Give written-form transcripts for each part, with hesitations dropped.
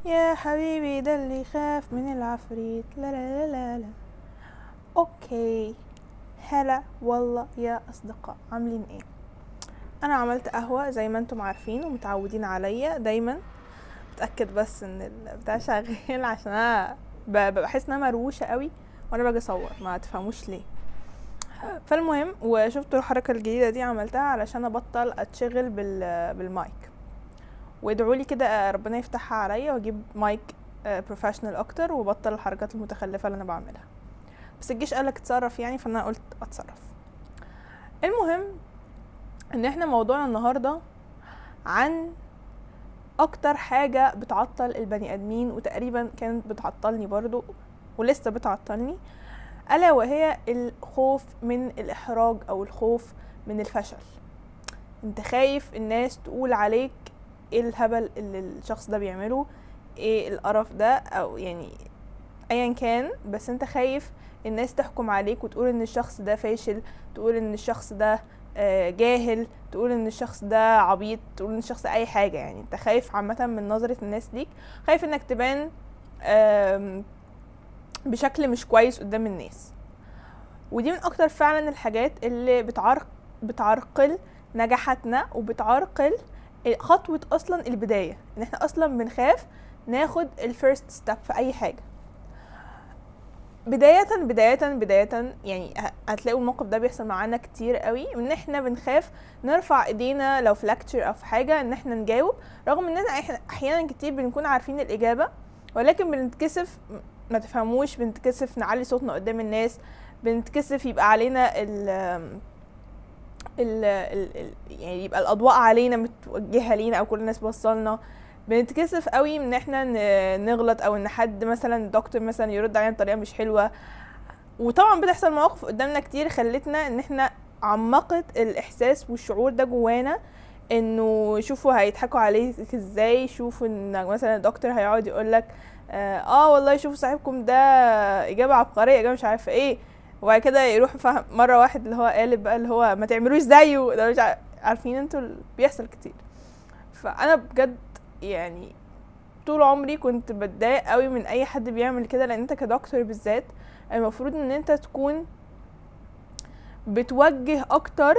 يا حبيبي ده اللي يخاف من العفريت، لا لا لا لا لا. اوكي، هلا والله يا اصدقاء، عاملين ايه؟ انا عملت قهوة زي ما انتم عارفين ومتعودين عليا دايما. اتاكد بس ان البتاع شغال عشان انا بحس انها مروشه قوي وانا باجي اصور، ما تفهموش ليه. فالمهم، وشفتوا الحركه الجديده دي عملتها علشان ابطل اتشغل بالمايك. وادعوا لي كده ربنا يفتحها عليا واجيب مايك بروفيشنال اكتر وبطل الحركات المتخلفه اللي انا بعملها. بس الجيش قالك اتصرف يعني، فانا قلت اتصرف. المهم ان احنا موضوعنا النهارده عن اكتر حاجه بتعطل البني ادمين، وتقريبا كانت بتعطلني برضو ولسه بتعطلني، الا وهي الخوف من الاحراج او الخوف من الفشل. انت خايف الناس تقول عليك ايه الهبل اللي الشخص ده بيعمله، ايه القرف ده، او يعني ايا كان، بس انت خايف الناس تحكم عليك وتقول ان الشخص ده فاشل، تقول ان الشخص ده جاهل، تقول ان الشخص ده عبيط، تقول ان الشخص اي حاجة. يعني انت خايف عامة من نظرة الناس ليك، خايف انك تبان بشكل مش كويس قدام الناس. ودي من اكتر فعلا الحاجات اللي بتعرقل نجاحاتنا، وبتعرقل خطوة اصلا البداية، ان احنا اصلا بنخاف ناخد الفيرست ستيب في اي حاجة. بداية يعني هتلاقوا الموقف ده بيحصل معانا كتير قوي، ان احنا بنخاف نرفع ايدينا لو في لكتشر او في حاجة ان احنا نجاوب، رغم اننا احيانا كتير بنكون عارفين الاجابة، ولكن بنتكسف. ما تفهموش، بنتكسف نعلي صوتنا قدام الناس، بنتكسف يبقى علينا يعني يبقى الاضواء علينا متوجهة لينا او كل الناس بصلنا. بنتكسف قوي ان احنا نغلط، او ان حد مثلا دكتور مثلا يرد علينا بطريقه مش حلوه. وطبعا بتحصل مواقف قدامنا كتير خلتنا ان احنا عمقت الاحساس والشعور ده جوانا، انه شوفوا هيضحكوا عليك ازاي، شوفوا ان مثلا الدكتور هيقعد يقولك والله شوفوا صاحبكم ده اجابه عبقريه، اجابه مش عارفه ايه، وبعد كده يروح فهم مره واحد اللي هو قالب بقى اللي هو ما تعملوش زيه ده، مش عارفين انتوا بيحصل كتير. فانا بجد يعني طول عمري كنت بتضايق قوي من اي حد بيعمل كده، لان انت كدكتور بالذات المفروض ان انت تكون بتوجه اكتر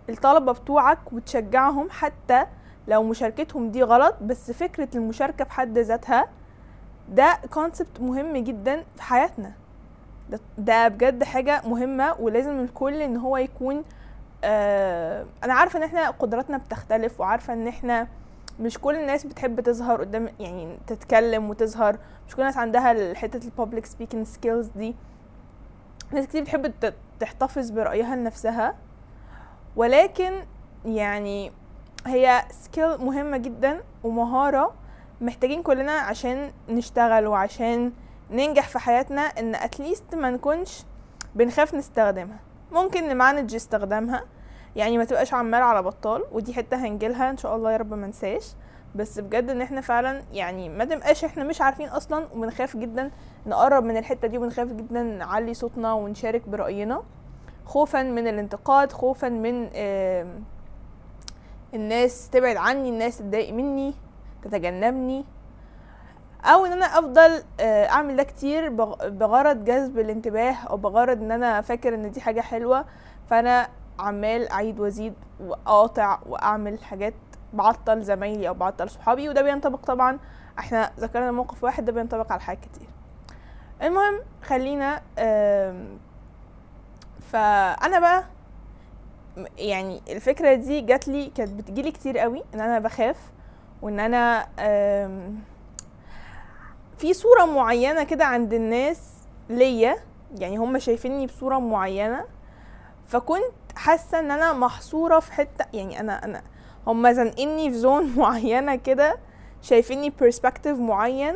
الطلبة بتوعك وتشجعهم، حتى لو مشاركتهم دي غلط، بس فكرة المشاركة في حد ذاتها ده كونسبت مهم جدا في حياتنا. ده بجد حاجة مهمة، ولازم الكل ان هو يكون انا عارفة ان احنا قدراتنا بتختلف، وعارفة ان احنا مش كل الناس بتحب تظهر قدام، يعني تتكلم وتظهر، مش كل الناس عندها حتة البابليك سبيكينج سكيلز دي. ناس كتير بتحب تحتفظ برأيها لنفسها، ولكن يعني هي سكيل مهمة جدا ومهارة محتاجين كلنا عشان نشتغل وعشان ننجح في حياتنا، ان اتليست ما نكونش بنخاف نستخدمها. ممكن نمانج استخدامها، يعني ما تبقاش عمال على بطال، ودي حتة هنجيلها ان شاء الله يا رب ما نساش. بس بجد ان احنا فعلا يعني ما تبقاش احنا مش عارفين اصلا، وبنخاف جدا نقرب من الحتة دي، وبنخاف جدا نعلي صوتنا ونشارك برأينا، خوفا من الانتقاد، خوفا من الناس تبعد عني، الناس تضايق مني، تتجنبني، او ان انا افضل اعمل ده كتير بغرض جذب الانتباه، او بغرض ان انا فاكر ان دي حاجة حلوة، فانا عمال اعيد وازيد واقاطع واعمل حاجات بعطل زمايلي او بعطل صحابي. وده بينطبق طبعا، احنا ذكرنا موقف واحد، ده بينطبق على حاجات كتير. المهم خلينا فانا بقى يعني الفكرة دي جات لي، كانت بتجيلي كتير قوي، ان انا بخاف، وان انا في صورة معينة كده عند الناس ليا، يعني هم شايفيني بصورة معينة، فكنت حاسة ان انا محصورة في حتة، يعني انا هم زنقني في زون معينة كده، شايفيني برسبكتيف معين،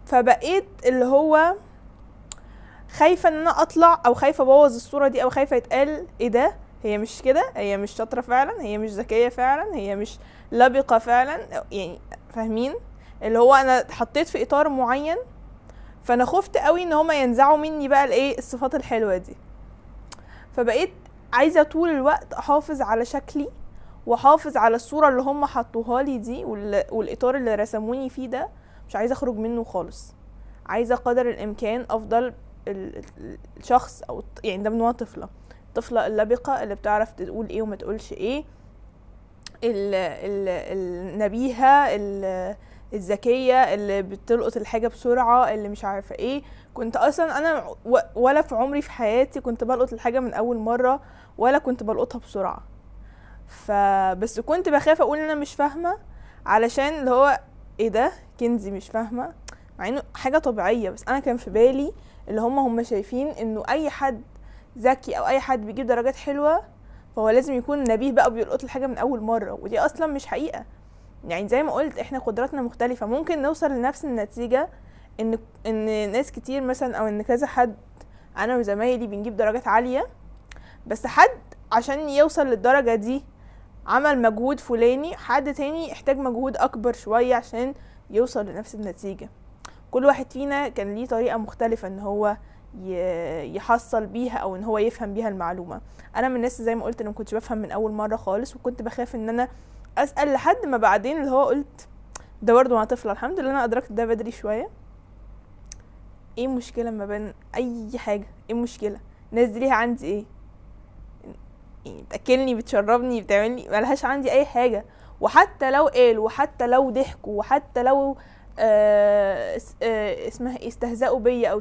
فبقيت اللي هو خايفة ان انا اطلع، او خايفة ابوظ الصورة دي، او خايفة يتقال ايه ده، هي مش كده، هي مش شاطرة فعلا، هي مش ذكية فعلا، هي مش لبقة فعلا، يعني فاهمين اللي هو انا اتحطيت في اطار معين، فانا خفت قوي ان هما ينزعوا مني بقى الايه الصفات الحلوة دي. فبقيت عايزة طول الوقت احافظ على شكلي، واحافظ على الصورة اللي هما حطوها لي دي، والاطار اللي رسموني فيه ده، مش عايزه اخرج منه خالص، عايزه قدر الامكان افضل الشخص او يعني ده من وانا الطفله اللبقه اللي بتعرف تقول ايه وما تقولش ايه، النبيهه الذكيه اللي بتلقط الحاجه بسرعه، اللي مش عارفه ايه. كنت اصلا انا ولا في عمري في حياتي كنت بلقط الحاجه من اول مره، ولا كنت بلقطها بسرعه. فبس كنت بخاف اقول ان انا مش فاهمه، علشان اللي هو ايه ده كنزي مش فاهمه، مع انه حاجه طبيعيه. بس انا كان في بالي اللي هم شايفين انه اي حد ذكي او اي حد بيجيب درجات حلوه فهو لازم يكون نبيه بقى وبيلقط الحاجه من اول مره، ودي اصلا مش حقيقه. يعني زي ما قلت احنا قدراتنا مختلفه، ممكن نوصل لنفس النتيجه ان ناس كتير مثلا او ان كذا حد انا وزمايلي بنجيب درجات عاليه، بس حد عشان يوصل للدرجه دي عمل مجهود فلاني، حد تاني احتاج مجهود اكبر شويه عشان يوصل لنفس النتيجه. كل واحد فينا كان ليه طريقه مختلفه ان هو يحصل بيها او ان هو يفهم بيها المعلومه. انا من الناس زي ما قلت انا ما كنتش بفهم من اول مره خالص، وكنت بخاف ان انا اسال لحد ما بعدين اللي هو قلت ده برضه وانا طفله. الحمد لله انا ادركت ده بدري شويه. ايه المشكله ما بين اي حاجه؟ ايه المشكله؟ الناس دي ليها عندي ايه؟ يعني بتاكلني بتشربني بتعملني، ملهاش عندي اي حاجه. وحتى لو قالوا وحتى لو ضحكوا وحتى لو اسمها ايه استهزأوا بيا او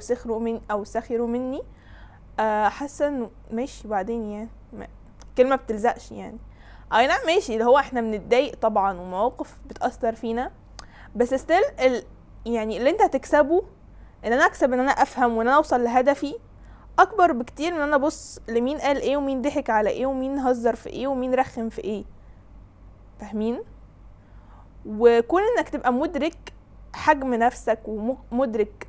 سخروا مني، حاسه انه ماشي بعدين يعني كلمه بتلزقش يعني. اي نعم ماشي اللي هو احنا بنتضايق طبعا ومواقف بتأثر فينا، بس ستيل يعني اللي انت هتكسبه ان انا اكسب ان انا افهم وان انا اوصل لهدفي اكبر بكتير من انا ابص لمين قال ايه ومين ضحك على ايه ومين هزر في ايه ومين رخم في ايه. فاهمين؟ وكون انك تبقى مدرك حجم نفسك ومدرك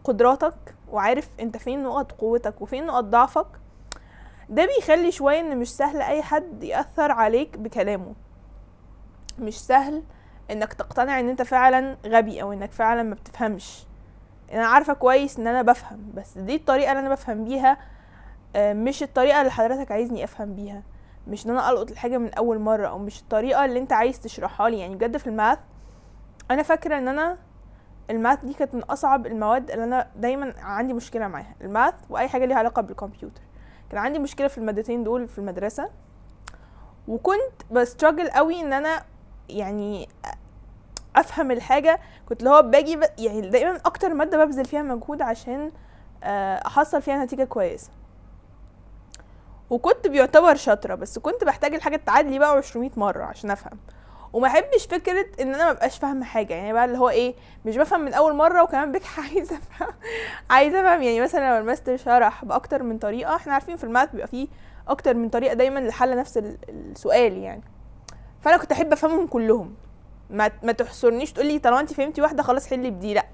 قدراتك وعارف انت فين نقط قوتك وفين نقط ضعفك، ده بيخلي شوية ان مش سهل اي حد يأثر عليك بكلامه. مش سهل انك تقتنع ان انت فعلا غبي او انك فعلا ما بتفهمش. انا عارفة كويس ان انا بفهم، بس دي الطريقة اللي انا بفهم بيها، مش الطريقة اللي حضرتك عايزني افهم بيها، مش ان انا القط الحاجة من اول مرة، او مش الطريقة اللي انت عايز تشرحها لي. يعني بجد في الماث انا فاكرة ان انا الماث دي كانت من اصعب المواد اللي انا دايما عندي مشكلة معاها، الماث واي حاجة ليها علاقة بالكمبيوتر. كان عندي مشكلة في المادتين دول في المدرسة، وكنت بستراجل قوي ان انا يعني افهم الحاجة. كنت اللي هو باجي يعني دايما اكتر مادة ببذل فيها مجهود عشان احصل فيها نتيجة كويسة، وكنت بيعتبر شاطرة، بس كنت بحتاج الحاجة تعاد لي بقى 200 مرة عشان افهم. وما احبش فكرة ان انا مبقاش فاهمة حاجة، يعني بقى اللي هو ايه مش بفهم من اول مرة وكمان بك عايزة افهم. يعني مثلا لو الماستر شرح باكتر من طريقة، احنا عارفين في الماث بيبقى فيه اكتر من طريقة دايما لحل نفس السؤال يعني، فانا كنت احب افهمهم كلهم. ما تحصرنيش تقولي طالما انت فهمتي واحدة خلاص حلي بدي، لا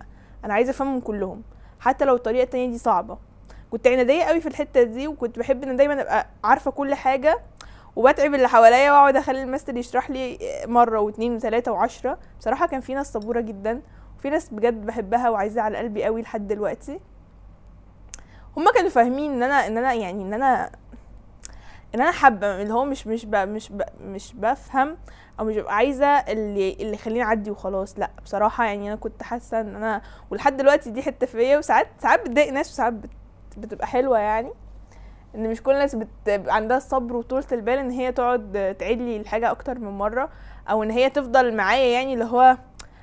انا عايزة افهمهم كلهم حتى لو الطريقة التانية دي صعبة. كنت عنادية قوي في الحتة دي، وكنت بحب ان دايما ابقى عارفة كل حاجة، وبتعب اللي حواليا واقعد اخلي الماستر يشرح لي مرة واثنين وثلاثة وعشرة. بصراحة كان في ناس صبورة جدا، وفي ناس بجد بحبها وعايزة على قلبي قوي لحد دلوقتي. هما كانوا فاهمين ان انا يعني ان انا حابة اللي هو مش بفهم او مش ببقى عايزة اللي يخليني اعدي وخلاص. لا بصراحة يعني انا كنت حاسة ان انا ولحد دلوقتي دي حتة فيا، وساعات بتضايق ناس وساعات بتبقى حلوة، يعني ان مش كل الناس بتبقى عندها الصبر وطولة البال ان هي تقعد تعيد لي الحاجة اكتر من مرة، او ان هي تفضل معايا. يعني اللي هو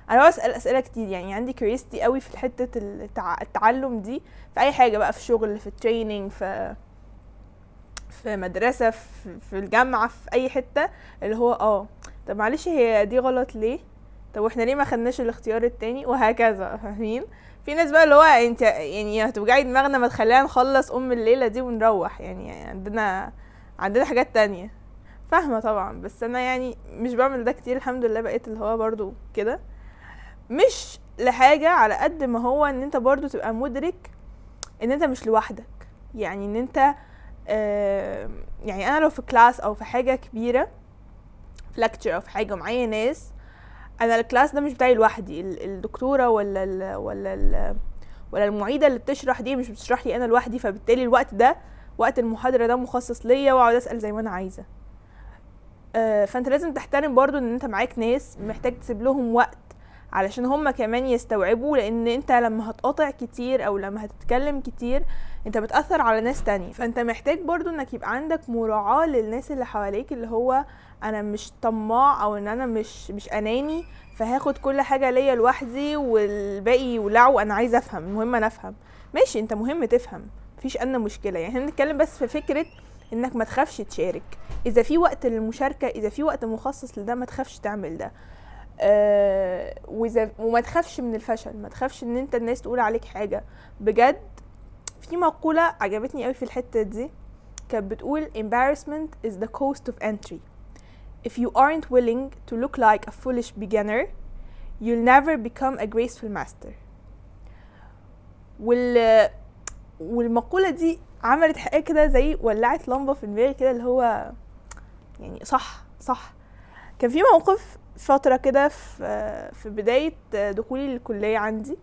انا بسأل اسئلة كتير، يعني عندي كريستي قوي في حتة التعلم دي، في اي حاجة بقى، في شغل، في التريننج، في مدرسة، في الجامعة، في اي حتة. اللي هو طب معلش هي دي غلط ليه؟ طب واحنا ليه ما خدناش الاختيار التاني؟ وهكذا. فاهمين؟ في ناس بقى اللي هو انت يعني هتوجعي دماغنا، ما تخلينا نخلص الليلة دي ونروح، يعني عندنا حاجات تانية. فاهمة طبعا، بس انا يعني مش بعمل ده كتير الحمد لله، بقيت اللي هو برضو كده، مش لحاجة على قد ما هو ان انت برضو تبقى مدرك ان انت مش لوحدك. يعني ان انت يعني انا لو في كلاس او في حاجة كبيرة، في لكتشر او في حاجة معايا ناس، انا الكلاس ده مش بتاعي لوحدي. الدكتورة ولا المعيدة اللي بتشرح دي مش بتشرح لي انا لوحدي، فبالتالي الوقت ده وقت المحاضرة ده مخصص ليا، واقعد اسأل زي ما انا عايزة. فانت لازم تحترم برضو ان انت معاك ناس محتاج تسيب لهم وقت علشان هما كمان يستوعبوا، لان انت لما هتقاطع كتير او لما هتتكلم كتير انت بتأثر على ناس تانية. فانت محتاج برضو انك يبقى عندك مراعاة للناس اللي حواليك، اللي هو انا مش طماع او ان انا مش اناني فهاخد كل حاجة ليا لوحدي والباقي يولعوا. انا عايزة افهم، المهم انا افهم. ماشي، انت مهم تفهم، مفيش ادنى مشكلة. يعني احنا بنتكلم بس في فكرة انك ما تخافش تشارك. اذا في وقت للمشاركة، اذا في وقت مخصص لده، ما تخافش تعمل ده. وما تخافش من الفشل، ما تخافش ان انت الناس تقول عليك حاجة. بجد في مقولة عجبتني قوي في الحتة دي، كانت بتقول embarrassment is the cost of entry. If you aren't willing to look like a foolish beginner, you'll never become a graceful master. والمقولة دي عملت حاجة كده زي ولعت لمبة في دماغي كده، اللي هو يعني صح. كان في موقف فترة كده في بداية دخولي للكلية عندي،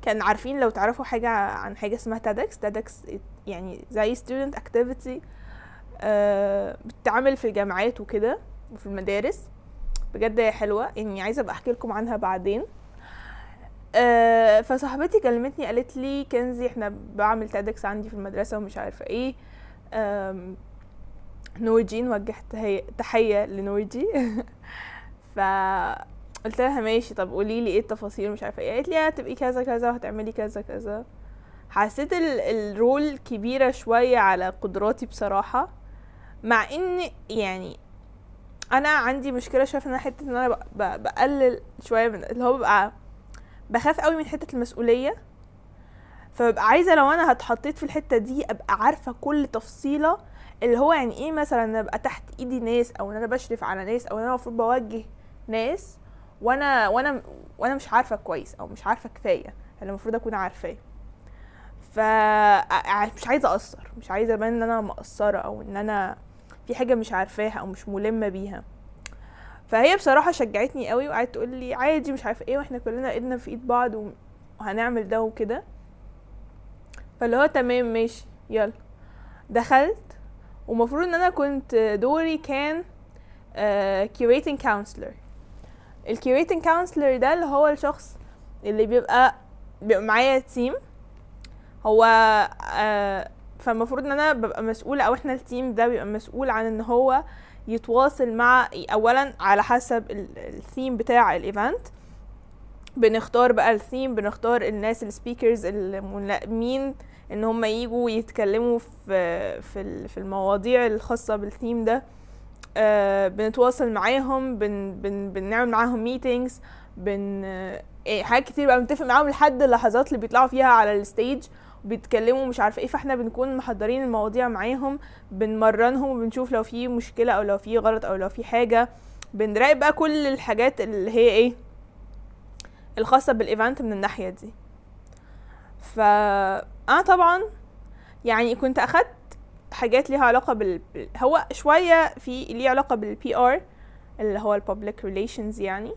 كان عارفين لو تعرفوا حاجة عن حاجة اسمها TEDx يعني زي student activity بتتعمل في الجامعات وكده وفي المدارس. بجد هي حلوة، يعني عايزة ابقى احكي لكم عنها بعدين. فصاحبتي كلمتني قالت لي كنزي احنا بعمل TEDx عندي في المدرسة ومش عارفة ايه. نورجين، وجهت تحية لنورجي. فقلت لها ماشي، طب قولي لي ايه التفاصيل مش عارفه ايه. قالت لي هتبقي كذا كذا وهتعملي كذا كذا. حسيت الرول كبيره شويه على قدراتي بصراحه، مع ان يعني انا عندي مشكله شويه في حته ان انا بقلل شويه من اللي هو ببقى بخاف قوي من حته المسؤوليه. فببقى عايزه لو انا اتحطيت في الحته دي ابقى عارفه كل تفصيله، اللي هو يعني ايه مثلا ان ابقى تحت ايدي ناس، او ان انا بشرف على ناس، او ان انا المفروض بوجه ناس وانا مش عارفه كويس او مش عارفه كفايه اللي المفروض اكون عارفاه. مش عايزه اقصر، مش عايزه ابان ان انا مقصره او ان انا في حاجه مش عارفاها او مش ملمه بيها. فهي بصراحه شجعتني قوي وقعدت تقول لي عادي مش عارفه ايه، واحنا كلنا ايدنا في ايد بعض وهنعمل ده وكده. فاللي هو تمام ماشي يلا. دخلت، ومفروض ان انا كنت دوري كان curating counselor. الcurating counselor ده اللي هو الشخص اللي بيبقى معايا تيم. هو فالمفروض ان انا ببقى مسؤولة، او احنا التيم ده بيبقى مسؤول عن ان هو يتواصل مع، اولا على حسب الثيم بتاع الايفنت بنختار بقى الثيم، بنختار الناس السبيكرز الملائمين ان هم ييجوا يتكلموا في المواضيع الخاصة بالثيم ده. بنتواصل معاهم، بنعمل معاهم ميتينجز، حاجات كتير بقى بنتفق معاهم لحد اللحظات اللي بيطلعوا فيها على الستيج وبيتكلموا مش عارفه ايه. فاحنا بنكون محضرين المواضيع معاهم، بنمرنهم وبنشوف لو في مشكله او لو في غلط او لو في حاجه. بنراقب بقى كل الحاجات اللي هي ايه الخاصه بالايفنت من الناحيه دي. فانا طبعا يعني كنت اخدت حاجات ليها علاقه هو شويه في ليه علاقه بالPR اللي هو البابليك ريليشنز يعني.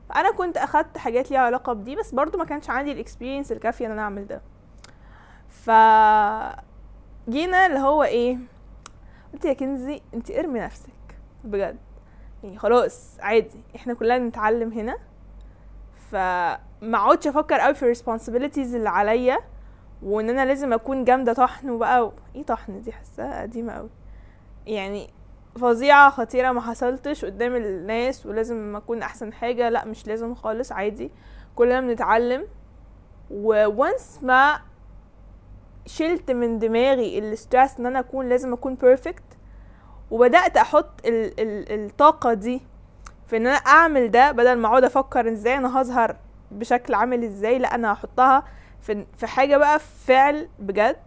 فانا كنت اخدت حاجات ليها علاقه بدي، بس برضو ما كانش عندي الاكسبيرينس الكافيه ان انا اعمل ده. جينا اللي هو ايه، قلت يا كنزي انت ارمي نفسك بجد، يعني خلاص عادي احنا كلنا بنتعلم هنا. فما عودش افكر قوي في responsibilities اللي عليا وان انا لازم اكون جامده طحن. وبقى ايه طحن دي، حاساها قديمه قوي يعني، فظيعه خطيره ما حصلتش قدام الناس ولازم اكون احسن حاجه. لا مش لازم خالص، عادي كلنا بنتعلم. وونس ما شلت من دماغي الستريس ان انا لازم اكون بيرفكت، وبدات احط الطاقه دي في ان انا اعمل ده، بدل ما اقعد افكر ازاي انا هظهر بشكل عامل ازاي، لا انا هحطها في حاجه بقى فعل بجد.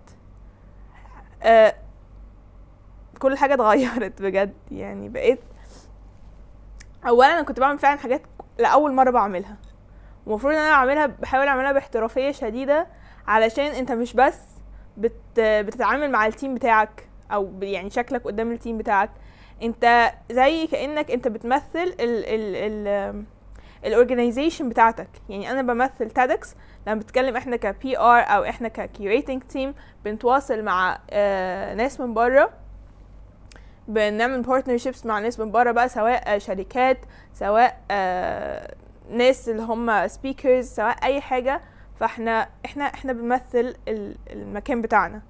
كل حاجه اتغيرت بجد. يعني بقيت اولا انا كنت بعمل فعلا حاجات لاول مره بعملها، ومفروض ان انا بحاول اعملها باحترافيه شديده، علشان انت مش بس بتتعامل مع التيم بتاعك او يعني شكلك قدام التيم بتاعك، انت زي كأنك انت بتمثل الاورجانيزيشن بتاعتك. يعني انا بمثل TEDx لما بتكلم احنا كPR او احنا كcurating team، بنتواصل مع ناس من بره، بنعمل partnerships مع ناس من بره بقى، سواء شركات، سواء ناس اللي هم speakers سواء اي حاجة، فاحنا بنمثل المكان بتاعنا،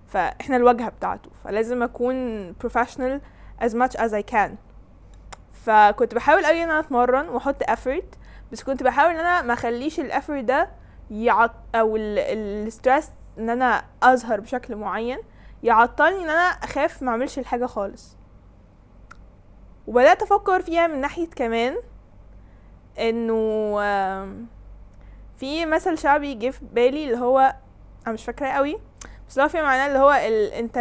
فاحنا الواجهة بتاعته، فلازم اكون professional as much as I can. فكنت بحاول قوي ان انا اتمرن واحط effort، بس كنت بحاول ان انا ما اخليش الeffort ده او الستريس ان انا اظهر بشكل معين يعطلني ان انا اخاف ما اعملش الحاجة خالص. وبدأت افكر فيها من ناحية كمان انه في مثل شعبي جه في بالي اللي هو انا مش فاكراه قوي، بس هو في معناه اللي هو انت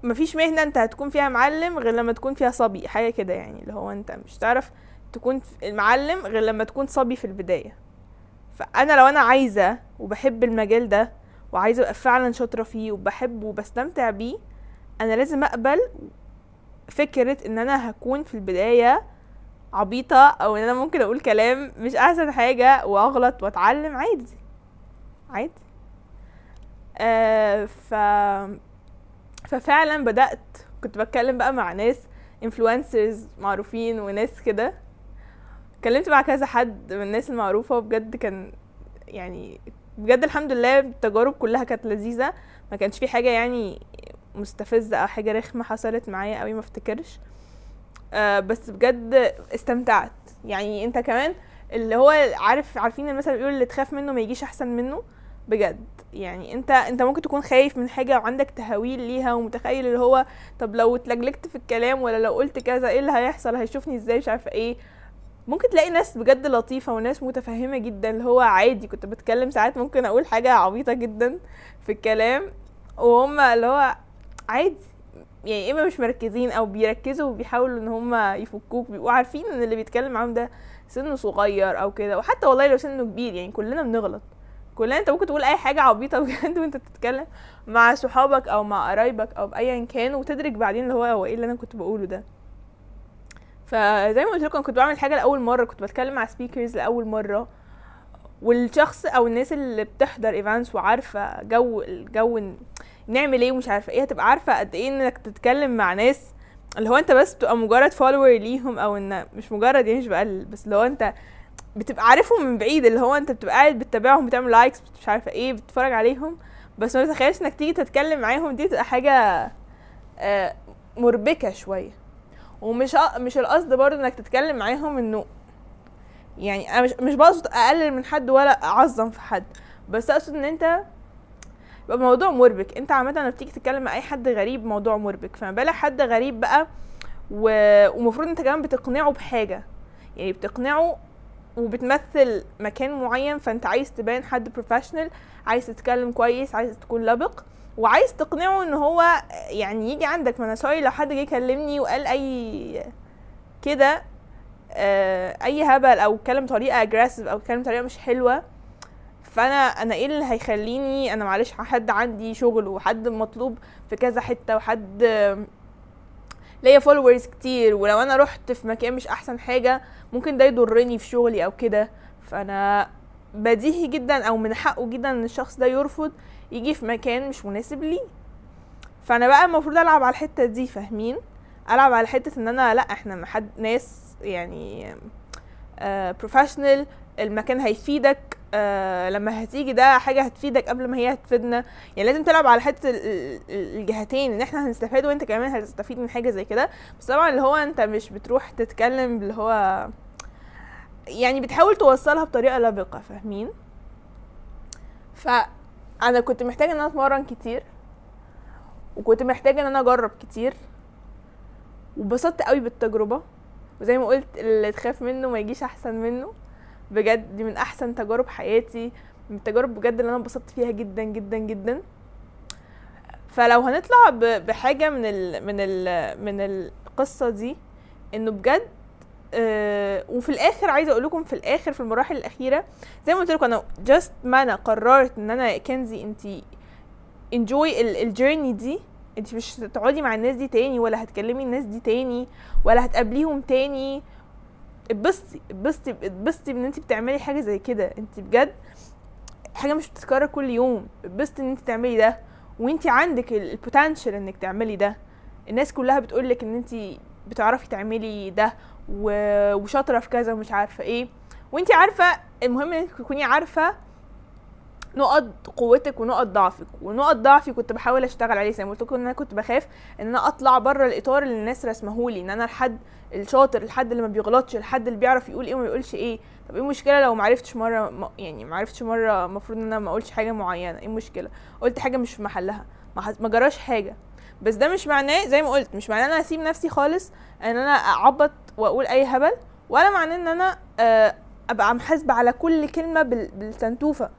مفيش مهنة انت هتكون فيها معلم غير لما تكون فيها صبي، حاجة كده يعني، اللي هو انت مش تعرف تكون المعلم غير لما تكون صبي في البداية. فانا لو انا عايزة وبحب المجال ده وعايزة ابقى فعلا شاطرة فيه وبحبه وبستمتع بيه، انا لازم اقبل فكرة ان انا هكون في البداية عبيطة، او ان انا ممكن اقول كلام مش احسن حاجة واغلط واتعلم عادي عادي. ففعلا بدأت كنت بتكلم بقى مع ناس influencers معروفين وناس كده، اتكلمت مع كذا حد من الناس المعروفة، وبجد كان يعني بجد الحمد لله التجارب كلها كانت لذيذة، ما كانش في حاجة يعني مستفزة او حاجة رخمة حصلت معايا قوي، ما افتكرش. بس بجد استمتعت. يعني انت كمان اللي هو عارفين المثل بيقول اللي تخاف منه ما يجيش احسن منه، بجد يعني انت ممكن تكون خايف من حاجة وعندك تهويل ليها ومتخيل اللي هو طب لو اتلجلجت في الكلام ولا لو قلت كذا ايه اللي هيحصل، هيشوفني ازاي، مش عارفه ايه. ممكن تلاقي ناس بجد لطيفة وناس متفهمة جدا، اللي هو عادي كنت بتكلم ساعات ممكن اقول حاجة عبيطة جدا في الكلام وهم اللي هو عادي، يعني اما مش مركزين او بيركزوا وبيحاولوا ان هم يفكوك، بيبقوا عارفين ان اللي بيتكلم معاهم ده سنه صغير او كده. وحتى والله لو سنه كبير يعني كلنا بنغلط، كلنا انت ممكن تقول اي حاجة عبيطة بجد وانت بتتكلم مع صحابك او مع قرايبك او بايا كان، وتدرك بعدين اللي هو ايه اللي انا كنت بقوله ده. فزي ما قلت لكم كنت بعمل حاجة لأول مرة، كنت بتكلم مع سبيكرز لأول مرة، والشخص او الناس اللي بتحضر ايفانتس وعارفة الجو نعمل ايه ومش عارفة ايه، هتبقى عارفة قد ايه انك تتكلم مع ناس اللي هو انت بس بتبقى مجرد فولور ليهم، او ان مش مجرد يعني مش بقلل، بس اللي هو انت بتبقى عارفهم من بعيد، اللي هو انت بتبقى قاعد بتتابعهم بتعمل لايكس مش عارفة ايه بتتفرج عليهم، بس ما تتخيلش انك تيجي تتكلم معاهم، دي تبقى حاجة مربكة شوية. مش القصد برضه انك تتكلم معاهم انه يعني انا مش بقصد اقلل من حد ولا اعظم في حد، بس اقصد ان انت يبقى موضوع مربك. انت عامه لما بتيجي تتكلم مع اي حد غريب موضوع مربك، فما بالك حد غريب بقى ومفروض انت كمان بتقنعه بحاجه، يعني بتقنعه وبتمثل مكان معين، فانت عايز تبان حد بروفيشنال، عايز تتكلم كويس، عايز تكون لبق، وعايز تقنعه ان هو يعني يجي عندك. ما انا سوري لو حد جه يكلمني وقال اي كده اي هبل او اتكلم بطريقه اجريسيف او اتكلم بطريقه مش حلوه، فانا ايه اللي هيخليني انا معلش حد عندي شغل وحد مطلوب في كذا حته وحد ليا فولورز كتير، ولو انا رحت في مكان مش احسن حاجه ممكن ده يضرني في شغلي او كده، فانا بديهي جدا او من حقه جدا ان الشخص ده يرفض يجي في مكان مش مناسب ليه. فانا بقى المفروض العب على الحته دي، فاهمين؟ العب على حته ان انا لا احنا ناس يعني بروفيشنال، المكان هيفيدك لما هتيجي ده حاجه هتفيدك قبل ما هي هتفيدنا، يعني لازم تلعب على حته الجهتين، ان احنا هنستفاد وانت كمان هتستفيد من حاجه زي كده. بس طبعا اللي هو انت مش بتروح تتكلم اللي هو يعني بتحاول توصلها بطريقه لبقه، فاهمين؟ فانا كنت محتاجه ان انا اتمرن كتير، وكنت محتاجه ان انا اجرب كتير، وبسطت قوي بالتجربه. وزي ما قلت اللي تخاف منه ما يجيش احسن منه، بجد دي من احسن تجارب حياتي، من التجارب بجد اللي انا انبسطت فيها جدا جدا جدا. فلو هنطلع بحاجه من القصه دي، انه بجد وفي الاخر عايزه اقول لكم في الاخر في المراحل الاخيره زي ما قلت لكم انا جاست ما انا قررت ان انا كنزي انتي enjoy الجيرني دي، انت مش هتقعدي مع الناس دي تاني ولا هتكلمي الناس دي تاني ولا هتقابليهم تاني. اتبسطي ان انت بتعملي حاجه زي كده، انت بجد حاجه مش بتتكرر كل يوم. اتبسطي ان انت تعملي ده وانت عندك البوتنشال انك تعملي ده. الناس كلها بتقولك ان انت بتعرفي تعملي ده وشاطره في كذا ومش عارفه ايه، وانتي عارفه. المهم انك تكوني عارفه نقط قوتك ونقط ضعفك. ونقط ضعفي كنت بحاول اشتغل عليه، زي ما قلت لكم ان انا كنت بخاف ان انا اطلع بره الاطار اللي الناس رسمهولي، ان انا الحد الشاطر، الحد اللي ما بيغلطش، الحد اللي بيعرف يقول ايه وما يقولش ايه. طب ايه المشكله لو معرفتش مره يعني معرفتش مره المفروض ان انا ما اقولش حاجه معينه؟ ايه المشكله؟ قلت حاجه مش في محلها، ما جراش حاجه. بس ده مش معناه، زي ما قلت، مش معناه ان انا اسيب نفسي خالص ان انا اعبط واقول اي هبل، ولا معناه ان انا ابقى محاسبه على كل كلمه بالسنتوفه.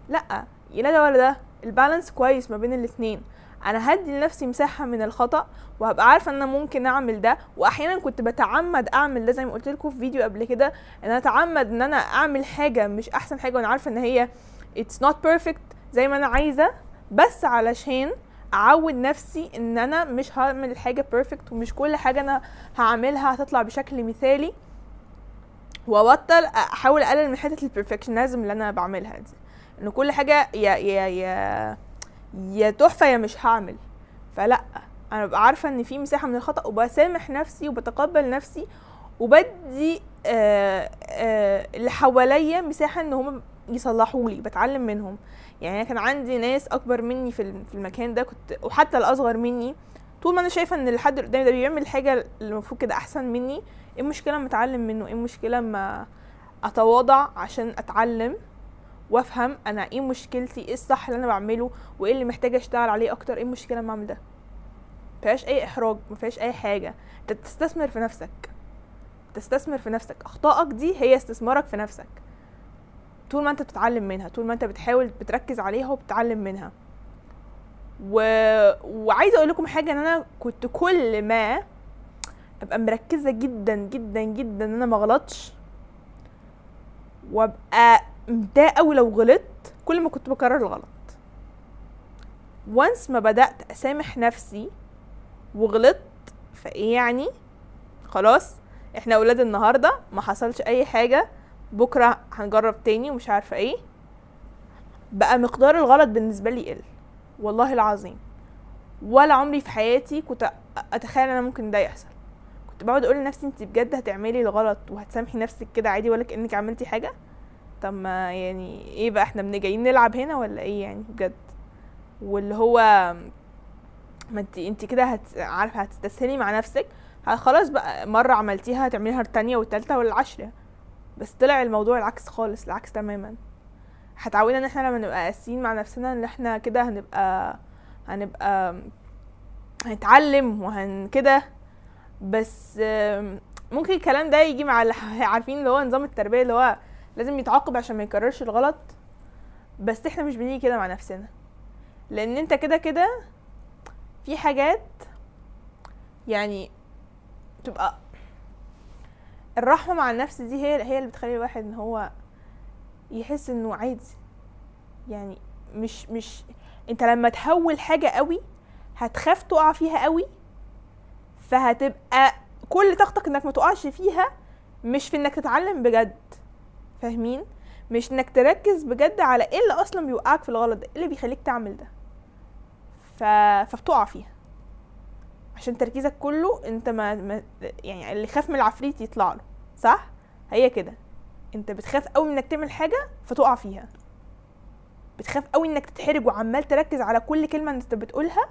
لا، لا ده ولا ده، البالانس كويس ما بين الاتنين. انا هدي لنفسي مساحه من الخطا، وهبقى عارفه ان انا ممكن اعمل ده. واحيانا كنت بتعمد اعمل ده، زي ما قلت لكم في فيديو قبل كده، ان انا اتعمد ان انا اعمل حاجه مش احسن حاجه، وانا عارفه ان هي it's not perfect زي ما انا عايزه، بس علشان اعود نفسي ان انا مش هعمل حاجه perfect، ومش كل حاجه انا هعملها هتطلع بشكل مثالي، وابطل احاول اقلل من حته البرفكشنزم اللي انا بعملها دي، ان كل حاجه يا تحفه يا مش هعمل. فلا، انا ببقى عارفه ان في مساحه من الخطا، وبسامح نفسي وبتقبل نفسي، وبدي اللي حواليا مساحه ان هم يصلحوا لي، بتعلم منهم. يعني كان عندي ناس اكبر مني في المكان ده، كنت وحتى الاصغر مني، طول ما انا شايفه ان الحد اللي قدامي ده بيعمل حاجه اللي المفروض كده احسن مني، ايه المشكله ما اتعلم منه؟ ايه المشكله ما اتواضع عشان اتعلم وافهم انا ايه مشكلتي، ايه الصح اللي انا بعمله، وايه اللي محتاجه اشتغل عليه اكتر؟ ايه المشكله ما اعمل ده؟ مفيهاش اي احراج، مفيهاش اي حاجه. انت بتستثمر في نفسك، تستثمر في نفسك. اخطائك دي هي استثمارك في نفسك، طول ما انت بتتعلم منها، طول ما انت بتحاول بتركز عليها وبتتعلم منها. وعايزه اقول لكم حاجه، ان انا كنت كل ما ابقى مركزه جدا جدا جدا ان انا ما غلطش، وابقى متضايقه قوي لو غلطت، كل ما كنت بكرر الغلط. وانس ما بدات اسامح نفسي وغلطت، فايه يعني؟ خلاص، احنا اولاد النهارده، ما حصلش اي حاجه، بكره هنجرب تاني ومش عارفه ايه. بقى مقدار الغلط بالنسبه لي يقل، والله العظيم. ولا عمري في حياتي كنت اتخيل انا ممكن ده يحصل. كنت بقعد اقول لنفسي انت بجد هتعملي الغلط وهتسامحي نفسك كده عادي ولا كانك عملتي حاجه؟ طب ما يعني ايه بقى، احنا جايين نلعب هنا ولا ايه يعني بجد؟ واللي هو ما انت كده عارفه هتستسهلي مع نفسك، خلاص بقى مره عملتيها هتعمليها التانية والتالتة والعشرة. بس طلع الموضوع العكس خالص، العكس تماما. هتعودنا ان احنا لما نبقى قاسيين مع نفسنا ان احنا كده هنبقى هنتعلم كده. بس ممكن الكلام ده يجي مع اللي عارفين اللي هو نظام التربيه، اللي هو لازم يتعاقب عشان ما يكررش الغلط. بس احنا مش بنيجي كده مع نفسنا، لان انت كده في حاجات يعني تبقى الرحمه مع النفس دي هي اللي بتخلي الواحد ان هو يحس انه عادي. يعني مش انت لما تهول حاجه قوي هتخاف تقع فيها قوي، فهتبقى كل طاقتك انك ما تقعش فيها، مش في انك تتعلم بجد. فاهمين؟ مش انك تركز بجد على ايه اللي اصلا بيوقعك في الغلط ده، ايه اللي بيخليك تعمل ده، فبتقع فيها عشان تركيزك كله انت ما يعني اللي خاف من العفريت يطلع له، صح؟ هي كده، انت بتخاف قوي انك تعمل حاجه فتقع فيها، بتخاف قوي انك تتحرج وعمال تركز على كل كلمه انت بتقولها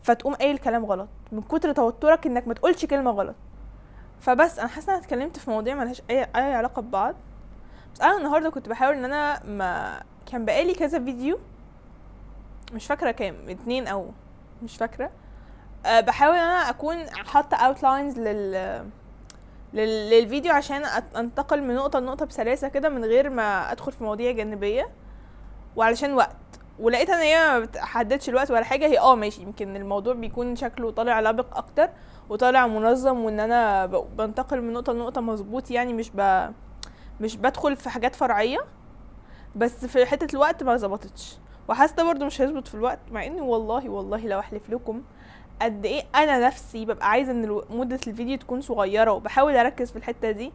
فتقوم قايل كلام غلط من كتر توترك انك ما تقولش كلمه غلط. فبس انا حاسه انا اتكلمت في مواضيع ملهاش اي علاقه ببعض. بس انا النهارده كنت بحاول ان انا ما كان بقالي كذا فيديو، مش فاكره كام، 2 او مش فاكره، بحاول ان انا اكون حاطه اوتلاينز للفيديو عشان انتقل من نقطه لنقطه بسلاسه كده من غير ما ادخل في مواضيع جانبيه، وعلشان وقت. ولقيت ان هي ما بتحددش الوقت ولا حاجه، هي ماشي، يمكن الموضوع بيكون شكله طالع لابق اكتر وطالع منظم، وان انا بنتقل من نقطه لنقطه مظبوط، يعني مش بدخل في حاجات فرعيه. بس في حته الوقت ما ظبطتش، وحاسه برضو مش هيظبط في الوقت، مع اني والله لو احلف لكم قد ايه انا نفسي ببقى عايزه ان مده الفيديو تكون صغيره، وبحاول اركز في الحته دي.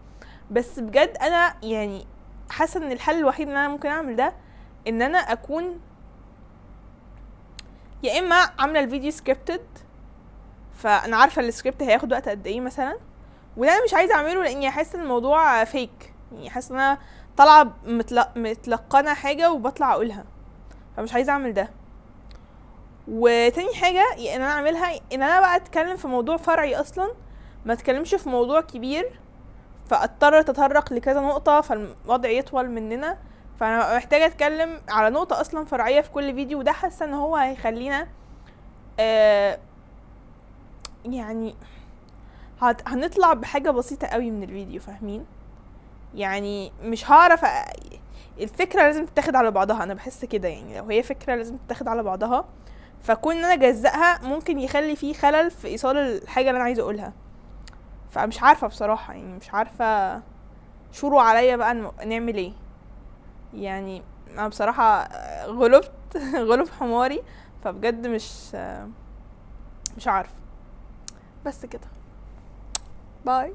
بس بجد انا يعني حاسه ان الحل الوحيد ان انا ممكن اعمل ده ان انا اكون يا اما عامله الفيديو سكريبتد، فانا عارفه السكريبت هياخد وقت قد ايه مثلا، وده انا مش عايزه اعمله لاني احس ان الموضوع فيك، يعني حاسه ان انا طالعه متلقنه حاجه وبطلع اقولها، فمش عايزه اعمل ده. وتاني حاجه ان انا اعملها ان انا بقى اتكلم في موضوع فرعي اصلا، ما اتكلمش في موضوع كبير فاضطر اتطرق لكذا نقطه فالوضع يطول مننا، فانا محتاجه اتكلم على نقطه اصلا فرعيه في كل فيديو، وده حاسه ان هو هيخلينا يعني هنطلع بحاجه بسيطه قوي من الفيديو، فاهمين؟ يعني مش هعرف الفكره لازم تتاخد على بعضها، انا بحس كده، يعني لو هي فكره لازم تتاخد على بعضها، فكون ان انا اجزأها ممكن يخلي فيه خلل في ايصال الحاجه اللي انا عايزه اقولها. فمش عارفه بصراحه، يعني مش عارفه شوروا عليا بقى نعمل ايه. يعني انا بصراحه غلبت غلب حماري، فبجد مش عارفه. بس كده، باي.